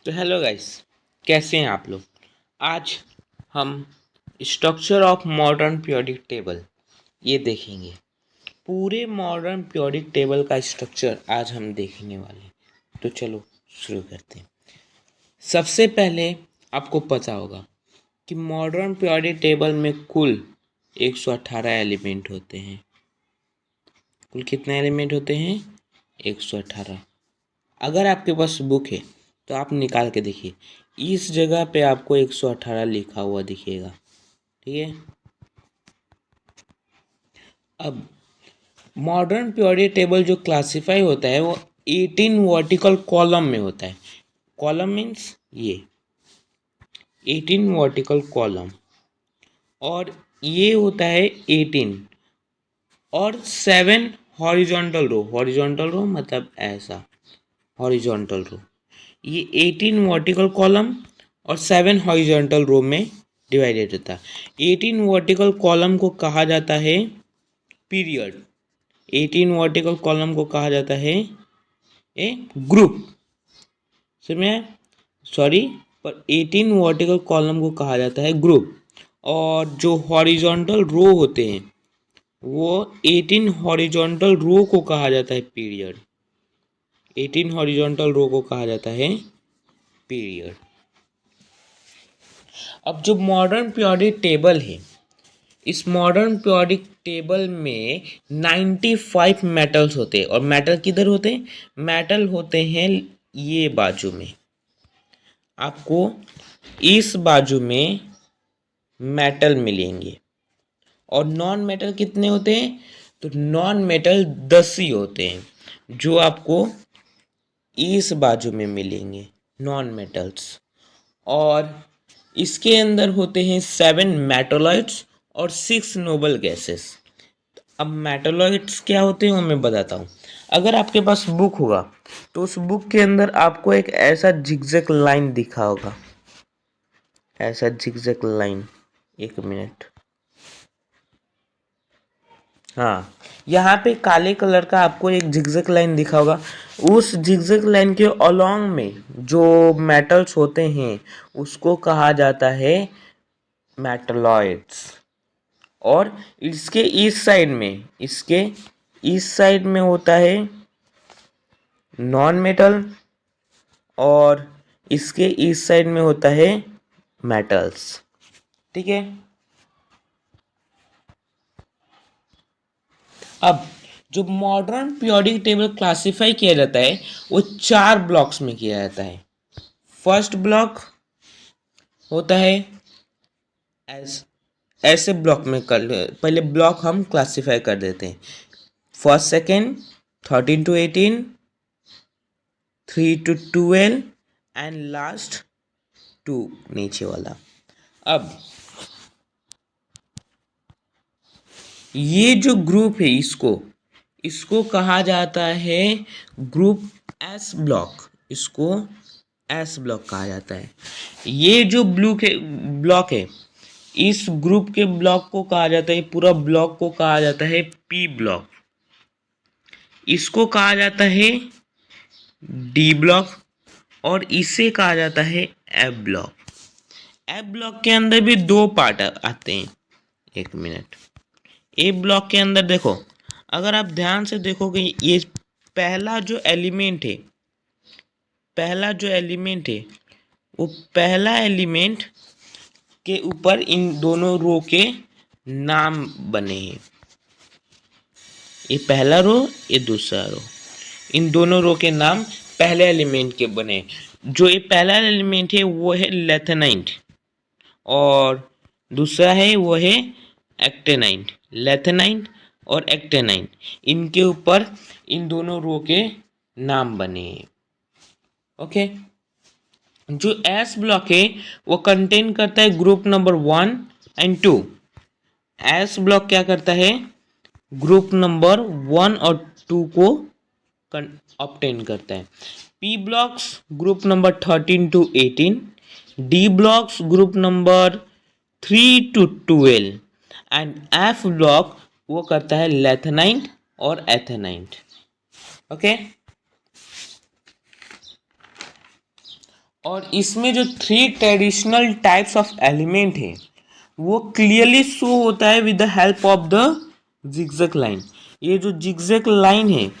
तो hello guys, कैसे हैं आप लोग। आज हम structure of modern periodic table ये देखेंगे। पूरे मॉडर्न पीरियोडिक टेबल का स्ट्रक्चर आज हम देखने वाले हैं। तो चलो शुरू करते हैं। सबसे पहले आपको पता होगा कि मॉडर्न पीरियोडिक टेबल में कुल 118 एलिमेंट होते हैं। कुल कितने एलिमेंट होते हैं? 118। अगर आपके पास बुक है तो आप निकाल के देखिए, इस जगह पे आपको 118 लिखा हुआ दिखेगा। ठीक है। अब मॉडर्न पीरियोडिक टेबल जो क्लासिफाई होता है वो 18 वर्टिकल कॉलम में होता है। कॉलम मीन्स ये 18 वर्टिकल कॉलम, और ये होता है 18 और 7 हॉरिजॉन्टल रो। हॉरिजॉन्टल रो मतलब ऐसा हॉरिजॉन्टल रो। ये 18 वर्टिकल कॉलम और 7 हॉरिजॉन्टल रो में डिवाइडेड होता है। 18 वर्टिकल कॉलम को कहा जाता है पीरियड। 18 वर्टिकल कॉलम को कहा जाता है ए ग्रुप। समझे? सॉरी, पर 18 वर्टिकल कॉलम को कहा जाता है ग्रुप, और जो हॉरिजॉन्टल रो होते हैं वो 18 हॉरिजॉन्टल रो को कहा जाता है पीरियड। 18 हॉरिजॉन्टल रो को कहा जाता है पीरियड। अब जो मॉडर्न पीरियोडिक टेबल है, इस मॉडर्न पीरियोडिक टेबल में 95 मेटल्स होते हैं। और मेटल किधर होते हैं? मेटल होते हैं ये बाजू में। आपको इस बाजू में मेटल मिलेंगे। और नॉन मेटल कितने होते हैं? तो नॉन मेटल 10 ही होते हैं जो आपको इस बाजू में मिलेंगे, नॉन मेटल्स। और इसके अंदर होते हैं 7 मेटोलॉइड्स और 6 नोबल गैसेस। अब मेटोलॉइड्स क्या होते हैं वो मैं बताता हूँ। अगर आपके पास बुक होगा तो उस बुक के अंदर आपको एक ऐसा जिगजैग लाइन दिखा होगा, ऐसा जिगजैग लाइन। एक मिनट। हाँ, यहाँ पे काले कलर का आपको एक जिगजैग लाइन दिखा होगा। उस जिगजैग लाइन के अलोंग में जो मेटल्स होते हैं उसको कहा जाता है मेटलॉइड्स। और इसके इस साइड में होता है नॉन मेटल, और इसके इस साइड में होता है मेटल्स। ठीक है। अब जो मॉडर्न पीरियोडिक टेबल क्लासिफाई किया जाता है वो 4 ब्लॉक्स में किया जाता है। फर्स्ट ब्लॉक होता है ऐसे ब्लॉक में कर पहले ब्लॉक हम क्लासिफाई कर देते हैं। First second 13 to 18, 3 to 12 and last 2 नीचे वाला। अब ये जो ग्रुप है इसको कहा जाता है ग्रुप एस ब्लॉक। इसको एस ब्लॉक कहा जाता है। ये जो ब्लॉक है इस ग्रुप के ब्लॉक को कहा जाता है, पूरा ब्लॉक को कहा जाता है पी ब्लॉक। इसको कहा जाता है डी ब्लॉक, और इसे कहा जाता है एफ ब्लॉक। एफ ब्लॉक के अंदर भी 2 पार्ट आते हैं। एक मिनट। ए ब्लॉक के अंदर देखो, अगर आप ध्यान से देखोगे ये पहला जो एलिमेंट है वो पहला एलिमेंट के ऊपर इन दोनों रो के नाम बने हैं। ये पहला रो, ये दूसरा रो, इन दोनों रो के नाम पहले एलिमेंट के बने। जो ये पहला एलिमेंट है वो है लेथेनाइट, और दूसरा है वो है एक्टेनाइट। लेथेनाइट और एक्टेनाइट, इनके ऊपर इन दोनों रो के नाम बने हैं। ओके। जो एस ब्लॉक है वो कंटेन करता है group number 1 and 2। S block क्या करता है? ग्रुप नंबर 1 और 2 को ऑब्टेन करता है। P blocks group number 13 to 18, D blocks group number 3 to 12, and F block वो करता है लेथेनाइट और एथेनाइट। ओके। और इसमें जो 3 ट्रेडिशनल टाइप्स ऑफ एलिमेंट है वो क्लियरली शो होता है with the help of the zigzag line. ये जो जिगजैग लाइन है,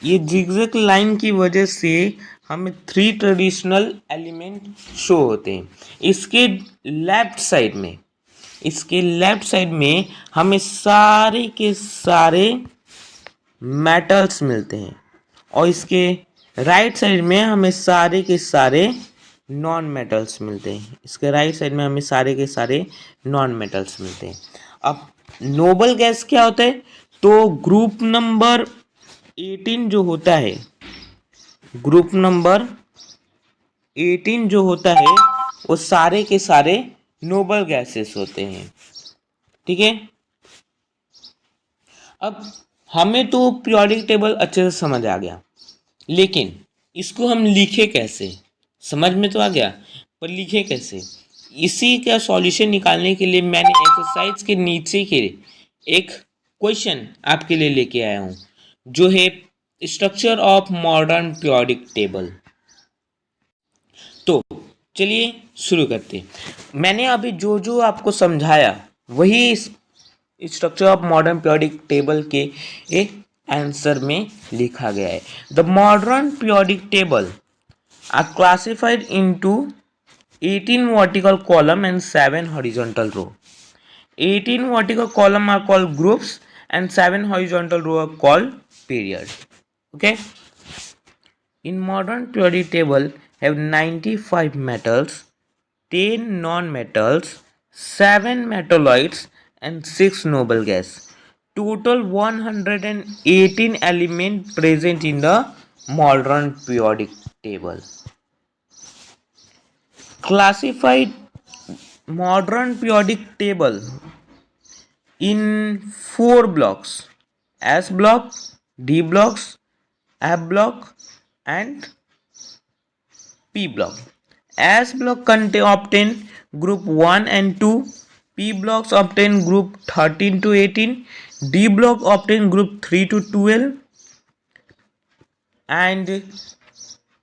ये जिगजैग लाइन की वजह से हमें 3 ट्रेडिशनल एलिमेंट शो होते हैं। इसके लेफ्ट साइड में हमें सारे के सारे मेटल्स मिलते हैं और इसके राइट साइड में हमें सारे के सारे नॉन मेटल्स मिलते हैं। इसके राइट साइड में हमें सारे के सारे नॉन मेटल्स मिलते हैं। अब नोबल गैस क्या होता है? तो ग्रुप नंबर 18 जो होता है, ग्रुप नंबर 18 जो होता है वो सारे के सारे नोबल गैसेस होते हैं। ठीक है, अब हमें तो पीरियोडिक टेबल अच्छे से समझ आ गया, लेकिन इसको हम लिखे कैसे? समझ में तो आ गया, पर लिखे कैसे? इसी का सॉल्यूशन निकालने के लिए मैंने एक्सरसाइज के नीचे के एक क्वेश्चन आपके लिए लेके आया हूँ, जो है structure of modern periodic table. तो चलिए शुरू करते हैं। मैंने अभी जो जो आपको समझाया वही structure of modern periodic table के एक आंसर में लिखा गया है। The modern periodic table are classified into 18 vertical column and 7 horizontal row. 18 vertical column are called groups and 7 horizontal row are called period. Okay. In modern periodic table have 95 metals, 10 non-metals, 7 metalloids and 6 noble gas. Total 118 elements present in the modern periodic table. Classified modern periodic table in 4 blocks: S block, D blocks, F block and P block. S block obtain group 1 and 2, P blocks obtain group 13 to 18, D block obtain group 3 to 12 and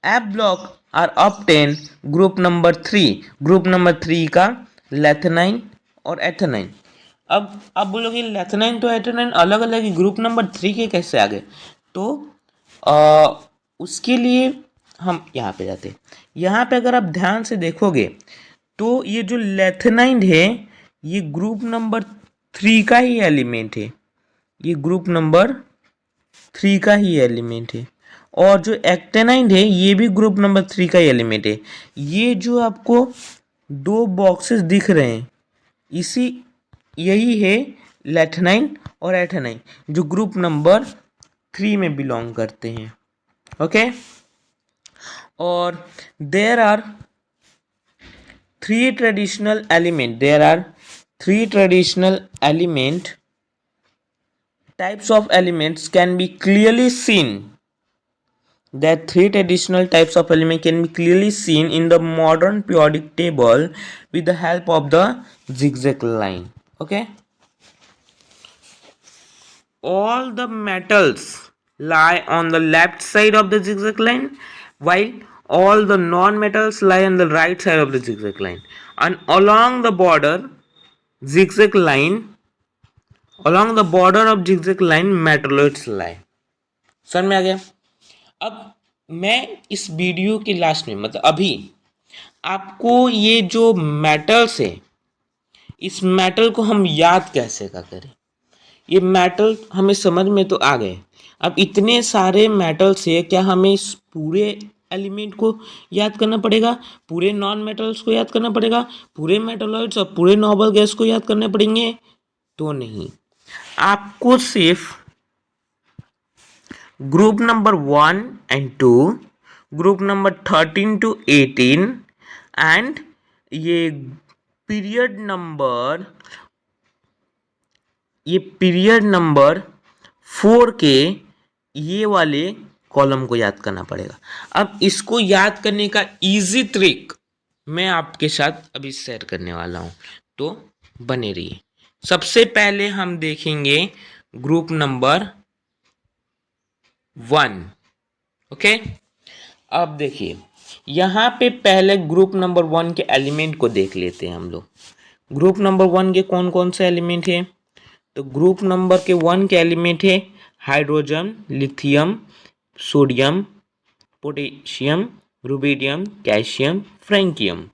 F block are obtain group number 3। Group number 3 का लेथेनाइन और एथेनाइन। अब आप बोलोगे लेथेनाइन तो एथेनाइन अलग अलग ही, group number 3 के कैसे आ गए? तो उसके लिए हम यहाँ पे जाते हैं। यहाँ पे अगर आप ध्यान से देखोगे तो ये जो लेथेनाइन है ये ग्रुप नंबर 3 का ही एलिमेंट है, ये ग्रुप नंबर 3 का ही एलिमेंट है। और जो एक्टेनाइन है ये भी ग्रुप नंबर 3 का एलिमेंट है। ये जो आपको 2 बॉक्सेस दिख रहे हैं यही है लेथेनाइन और एथेनाइन, जो ग्रुप नंबर 3 में बिलोंग करते हैं। ओके, और there are 3 traditional element types of elements can be clearly seen. That 3 traditional types of element can be clearly seen in the modern periodic table with the help of the zigzag line. Okay, all the metals lie on the left side of the zigzag line, while all the non-metals lie on the right side of the zigzag line, and along the border of zigzag line metalloids lie. समझ में आ गया? अब मैं इस video के last में, मतलब अभी आपको ये जो मेटल्स है, इस मेटल को हम याद कैसे का करें? ये मेटल हमें समझ में तो आ गए। अब इतने सारे मेटल्स है, क्या हमें इस पूरे एलिमेंट को याद करना पड़ेगा? पूरे नॉन मेटल्स को याद करना पड़ेगा? पूरे मेटलॉइड्स और पूरे नोबल गैस को याद करने पड़ेंगे? तो नहीं, आपको सिर्फ group number 1 and 2, group number 13 to 18 and ये पीरियड नंबर 4 के ये वाले कॉलम को याद करना पड़ेगा। अब इसको याद करने का इजी ट्रिक मैं आपके साथ अभी शेयर करने वाला हूँ, तो बने रहिए। सबसे पहले हम देखेंगे ग्रुप नंबर 1। ओके, अब देखिए यहाँ पे पहले ग्रुप नंबर 1 के एलिमेंट को देख लेते हैं हम लोग। ग्रुप नंबर 1 के कौन कौन से एलिमेंट हैं? तो ग्रुप नंबर के 1 के एलिमेंट है hydrogen, lithium, sodium, potassium, rubidium, calcium, francium.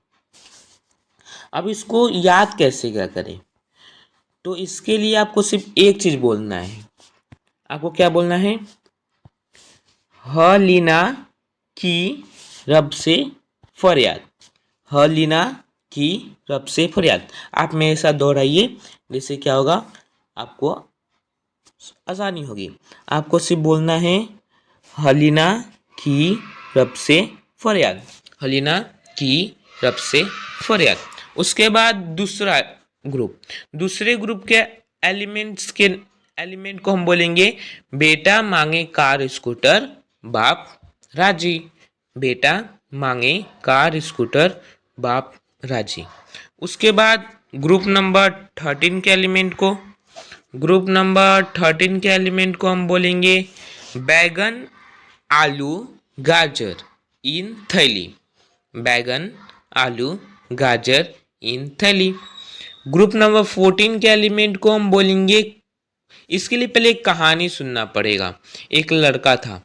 अब इसको याद कैसे क्या करें? तो इसके लिए आपको सिर्फ एक चीज बोलना है। आपको क्या बोलना है? हलीना की रब से फरियाद। हलीना की रब से फरियाद। आप मेरे साथ दोहराइए, जिससे क्या होगा, आपको आसानी होगी। आपको सिर्फ बोलना है हलीना की रब से फरियाद। हलीना की रब से फरियाद। उसके बाद दूसरे ग्रुप के एलिमेंट को हम बोलेंगे बेटा मांगे कार स्कूटर बाप राजी। बेटा मांगे कार स्कूटर बाप राजी। उसके बाद ग्रुप नंबर 13 के एलिमेंट को हम बोलेंगे बैगन आलू गाजर इन थैली। बैगन आलू गाजर इन थैली। ग्रुप नंबर 14 के एलिमेंट को हम बोलेंगे, इसके लिए पहले एक कहानी सुनना पड़ेगा। एक लड़का था,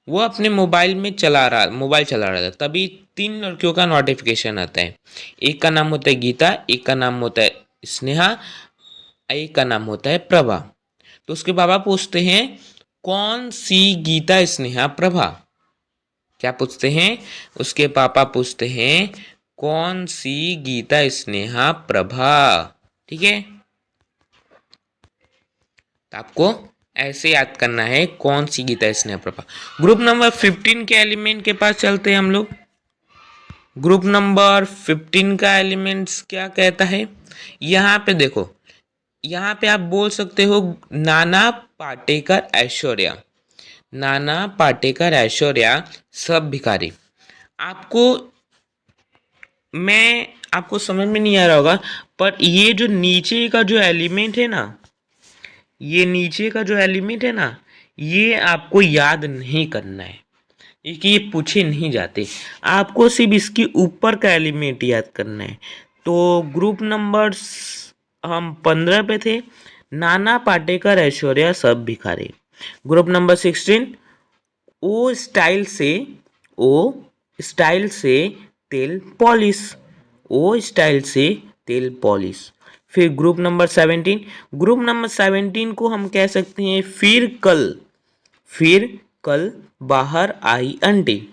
वो अपने मोबाइल चला रहा था, तभी 3 लड़कियों का नोटिफिकेशन आता है। एक का नाम होता है गीता, एक का नाम होता है स्नेहा, एक का नाम होता है प्रभा। तो उसके बाबा पूछते हैं कौन सी गीता, स्नेहा, प्रभा? क्या पूछते हैं? उसके पापा पूछते हैं कौन सी गीता, स्नेहा, प्रभा। ठीक है, तो आपको ऐसे याद करना है कौन सी गीता, स्नेहा, प्रभा। ग्रुप नंबर 15 के एलिमेंट के पास चलते हैं हम लोग। ग्रुप नंबर 15 का एलिमेंट्स क्या कहता है? यहाँ पे देखो, यहाँ पे आप बोल सकते हो नाना पाटेकर ऐश्वर्या। नाना पाटेकर ऐश्वर्या सब भिखारी। आपको समझ में नहीं आ रहा होगा, पर ये जो नीचे का जो एलिमेंट है ना, ये आपको याद नहीं करना है, कि ये पूछे नहीं जाते। आपको सिर्फ इसके ऊपर का एलिमेंट याद करना है। तो ग्रुप नंबर हम 15 पे थे, नाना पाटेकर ऐश्वर्या सब भिखारी। ग्रुप नंबर 16, ओ स्टाइल से तेल पॉलिश। फिर ग्रुप नंबर 17 को हम कह सकते हैं फिर कल बाहर आई आंटी।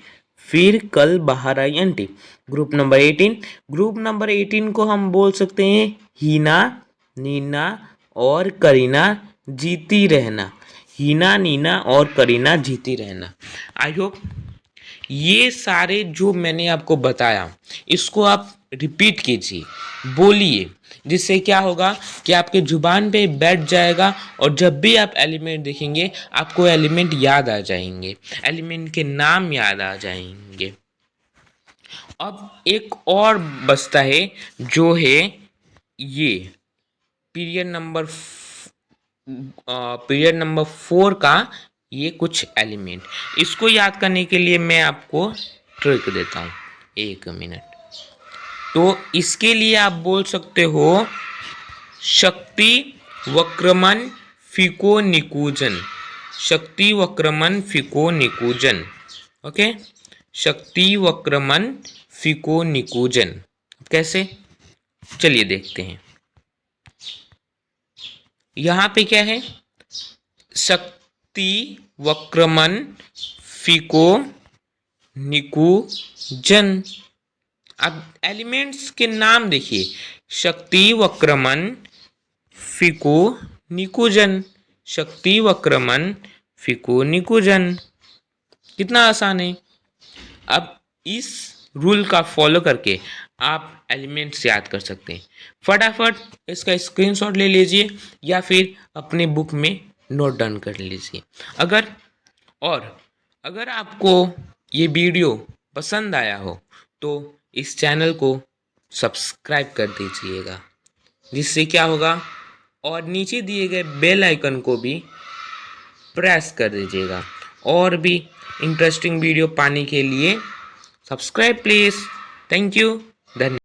ग्रुप नंबर 18 को हम बोल सकते हैं हीना, नीना और करीना जीती रहना। आई होप ये सारे जो मैंने आपको बताया, इसको आप रिपीट कीजिए, बोलिए, जिससे क्या होगा कि आपके जुबान पे बैठ जाएगा, और जब भी आप एलिमेंट देखेंगे आपको एलिमेंट याद आ जाएंगे, एलिमेंट के नाम याद आ जाएंगे। अब एक और बचता है, जो है ये पीरियड नंबर 4 का ये कुछ एलिमेंट। इसको याद करने के लिए मैं आपको ट्रिक देता हूँ, 1 मिनट। तो इसके लिए आप बोल सकते हो शक्ति वक्रमण फीको निकूजन। ओके, शक्ति वक्रमण फीको निकूजन कैसे? चलिए देखते हैं। यहाँ पे क्या है? शक्ति वक्रमण फीको निकूजन। अब एलिमेंट्स के नाम देखिए, शक्ति वक्रमण फीको निकूजन। कितना आसान है। अब इस रूल का फॉलो करके आप एलिमेंट्स याद कर सकते हैं। फटाफट इसका स्क्रीनशॉट ले लीजिए, या फिर अपने बुक में नोट डाउन कर लीजिए। अगर आपको ये वीडियो पसंद आया हो तो इस चैनल को सब्सक्राइब कर दीजिएगा, जिससे क्या होगा, और नीचे दिए गए बेल आइकन को भी प्रेस कर दीजिएगा। और भी इंटरेस्टिंग वीडियो पाने के लिए सब्सक्राइब प्लीज। Thank you. धन्यवाद।